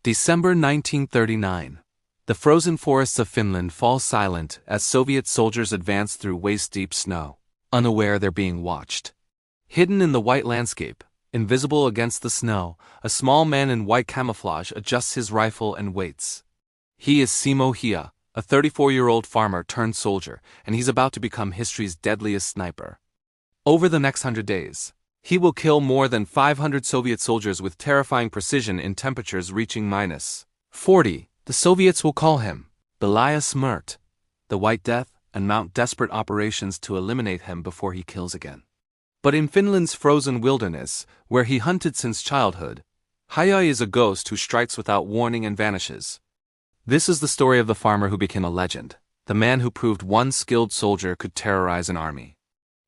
December 1939. The frozen forests of Finland fall silent as Soviet soldiers advance through waist-deep snow, unaware they're being watched. Hidden in the white landscape, invisible against the snow, a small man in white camouflage adjusts his rifle and waits. He is Simo Häyhä, a 34-year-old farmer turned soldier, and he's about to become history's deadliest sniper. Over the next 100 days, he will kill more than 500 Soviet soldiers with terrifying precision in temperatures reaching -40. The Soviets will call him Belaya Smert, the White Death, and mount desperate operations to eliminate him before he kills again. But in Finland's frozen wilderness, where he hunted since childhood, Häyhä is a ghost who strikes without warning and vanishes. This is the story of the farmer who became a legend, the man who proved one skilled soldier could terrorize an army.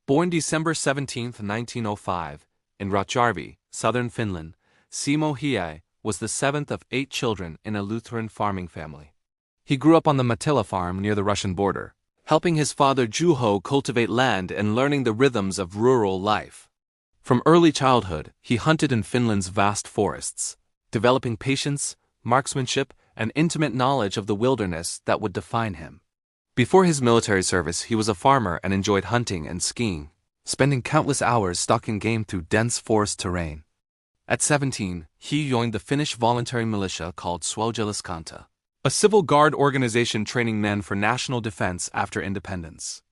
Born December 17, 1905, in Rajärvi, southern Finland, Simo Häyhä was the seventh of 8 children in a Lutheran farming family. He grew up on the Mattila farm near the Russian border, helping his father Juho cultivate land and learning the rhythms of rural life. From early childhood, he hunted in Finland's vast forests, developing patience, marksmanship, and intimate knowledge of the wilderness that would define him. Before his military service, he was a farmer and enjoyed hunting and skiing, spending countless hours stalking game through dense forest terrain. At 17, he joined the Finnish voluntary militia called Suojeluskanta, a civil guard organization training men for national defense after independence.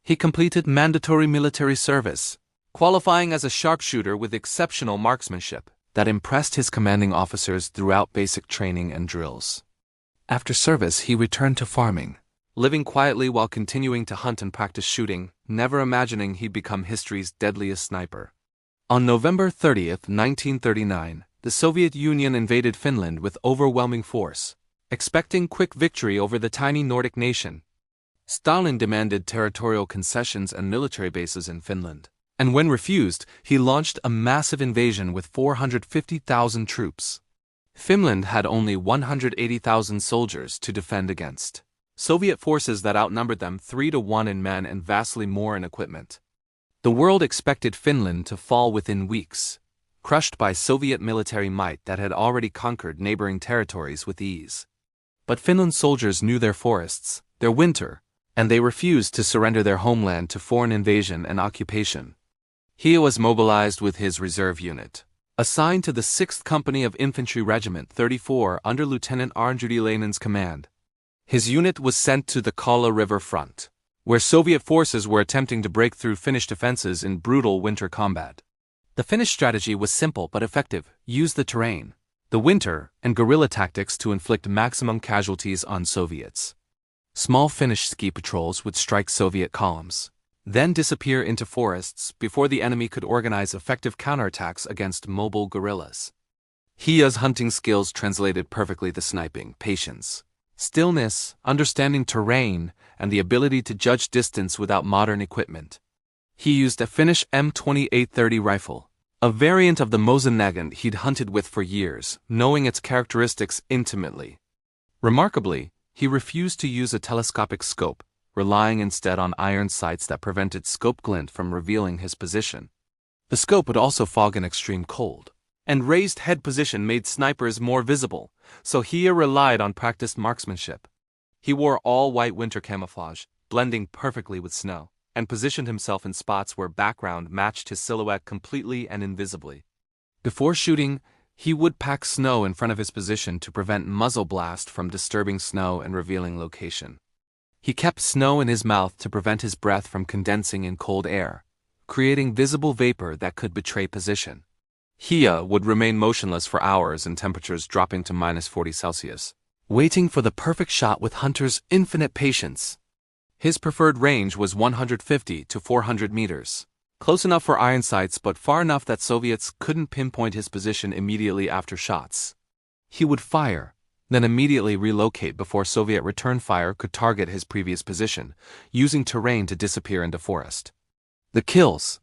He completed mandatory military service, qualifying as a sharpshooter with exceptional marksmanship that impressed his commanding officers throughout basic training and drills. After service, he returned to farming, living quietly while continuing to hunt and practice shooting, never imagining he'd become history's deadliest sniper. On November 30, 1939, the Soviet Union invaded Finland with overwhelming force, expecting quick victory over the tiny Nordic nation. Stalin demanded territorial concessions and military bases in Finland, and when refused, he launched a massive invasion with 450,000 troops. Finland had only 180,000 soldiers to defend against Soviet forces that outnumbered them 3-1 in men and vastly more in equipment. The world expected Finland to fall within weeks, crushed by Soviet military might that had already conquered neighboring territories with ease. But Finland's soldiers knew their forests, their winter, and they refused to surrender their homeland to foreign invasion and occupation. Häyhä was mobilized with his reserve unit, assigned to the 6th Company of Infantry Regiment 34 under Lieutenant Arnjutilainen's command. His unit was sent to the Kala River front, where Soviet forces were attempting to break through Finnish defenses in brutal winter combat. The Finnish strategy was simple but effective: use the terrain, the winter, and guerrilla tactics to inflict maximum casualties on Soviets. Small Finnish ski patrols would strike Soviet columns, then disappear into forests before the enemy could organize effective counterattacks against mobile guerrillas. Häyhä's hunting skills translated perfectly the sniping, patience, stillness, understanding terrain, and the ability to judge distance without modern equipment. He used a Finnish M2830 rifle, a variant of the Mosin he'd hunted with for years, knowing its characteristics intimately. Remarkably, he refused to use a telescopic scope, relying instead on iron sights that prevented scope glint from revealing his position. The scope would also fog in extreme cold, and raised head position made snipers more visible, so Häyhä relied on practiced marksmanship. He wore all-white winter camouflage, blending perfectly with snow, and positioned himself in spots where background matched his silhouette completely and invisibly. Before shooting, he would pack snow in front of his position to prevent muzzle blast from disturbing snow and revealing location. He kept snow in his mouth to prevent his breath from condensing in cold air, creating visible vapor that could betray position. Häyhä would remain motionless for hours in temperatures dropping to -40 Celsius, waiting for the perfect shot with hunters' infinite patience. His preferred range was 150 to 400 meters, close enough for iron sights but far enough that Soviets couldn't pinpoint his position immediately after shots. He would fire, then immediately relocate before Soviet return fire could target his previous position, using terrain to disappear into forest. The kills,